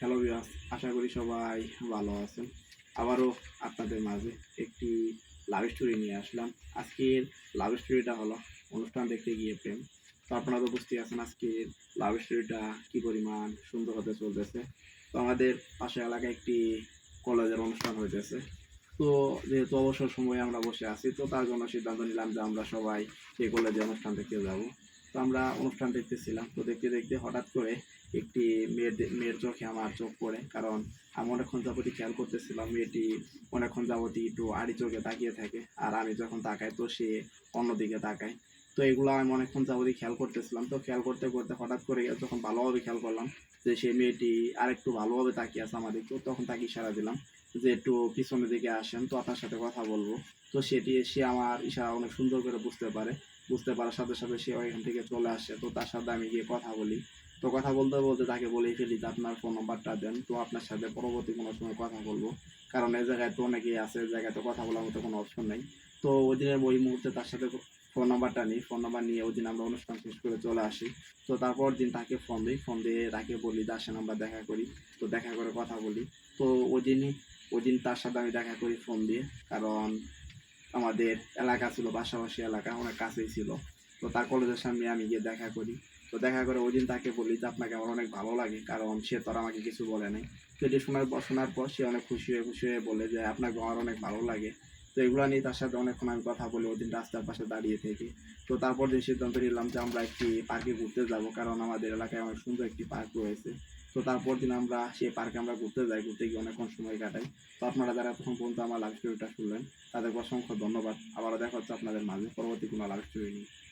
Hello viewers, আশা করি সবাই ভালো আছেন। আবারও আপনাদের মাঝে একটি লাভ স্টোরি নিয়ে আসলাম। আজকের লাভ স্টোরিটা হলো অনুষ্ঠান দেখতে গিয়ে প্রেম। তো আপনারা তো বুঝতেই আছেন আজকের লাভ স্টোরিটা কী পরিমাণ সুন্দর হতে চলতেছে। তো আমাদের পাশের এলাকায় একটি কলেজের অনুষ্ঠান হইতেছে। তো যেহেতু অবসর সময়ে আমরা বসে আছি, তো তার জন্য সিদ্ধান্ত নিলাম যে আমরা সবাই সেই কলেজে অনুষ্ঠান দেখতে যাব। তো আমরা অনুষ্ঠান দেখতেছিলাম। তো দেখতে দেখতে হঠাৎ করে একটি মেয়ের চোখে আমার চোখ পড়ে। কারণ আমি অনেকক্ষণ যাবতই খেয়াল করতেছিলাম, মেয়েটি অনেকক্ষণ যাবতই একটু আড়ি চোখে তাকিয়ে থাকে। আর আমি যখন তাকাই তো সে অন্যদিকে তাকায়। তো এগুলো আমি অনেকক্ষণ যাবতই খেয়াল করতেছিলাম। তো খেয়াল করতে করতে হঠাৎ করে যখন ভালোভাবে খেয়াল করলাম যে সে মেয়েটি আরেকটু ভালোভাবে তাকিয়ে আছে আমার দিকে, তখন তাকে ইশারা দিলাম যে একটু পিছনের দিকে আসেন, তো আপনার সাথে কথা বলবো। তো সে আমার ইশারা অনেক সুন্দর করে বুঝতে পারে। বুঝতে পারার সাথে সাথে সে ওইখান থেকে চলে আসে। তো তার সাথে আমি গিয়ে কথা বলি। তো কথা বলতে বলতে তাকে বলেই ফেলি যে আপনার ফোন নাম্বারটা দেন, তো আপনার সাথে পরবর্তী কোনো সময় কথা বলবো। কারণ এই জায়গায় তো অনেকেই আছে, এই জায়গায় তো কথা বলার মতো কোনো অপশন নেই। তো ওই দিনের ওই মুহূর্তে তার সাথে ফোন নাম্বারটা নিই। ফোন নাম্বার নিয়ে ওই দিন আমরা অনুষ্ঠান শেষ করে চলে আসি। তো তারপর দিন তাকে ফোন দিই। ফোন দিয়ে তাকে বলি যে আসেন আমরা দেখা করি। তো দেখা করে কথা বলি। তো ওই দিন তার সাথে আমি দেখা করি ফোন দিয়ে। কারণ আমাদের এলাকা ছিল, পাশাপাশি এলাকা অনেক কাছেই ছিল। তো তার কলেজের সামনে আমি গিয়ে দেখা করি। তো দেখা করে ওই দিন তাকে বলি যে আপনাকে আমার অনেক ভালো লাগে, কারণ সে তো আর আমাকে কিছু বলে নাই। তো এটি শোনার পর সে অনেক খুশি হয়ে বলে যে আপনাকে আমার অনেক ভালো লাগে। তো এগুলো নিয়ে তার সাথে অনেকক্ষণ আমি কথা বলি ওই দিন রাস্তার পাশে দাঁড়িয়ে থেকে। তো তারপর দিন সিদ্ধান্ত নিলাম যে আমরা একটি পার্কে ঘুরতে যাব, কারণ আমাদের এলাকায় অনেক সুন্দর একটি পার্ক রয়েছে। তো তারপর দিন আমরা সেই পার্কে আমরা ঘুরতে যাই, ঘুরতে গিয়ে অনেকক্ষণ সময় কাটাই। তো আপনারা যারা প্রথম পর্যন্ত আমার লাভ স্টোরিটা শুনলেন তাদেরকে অসংখ্য ধন্যবাদ। আবারও দেখা হচ্ছে আপনাদের মাঝে পরবর্তী কোনো লাভ স্টোরি নিয়ে।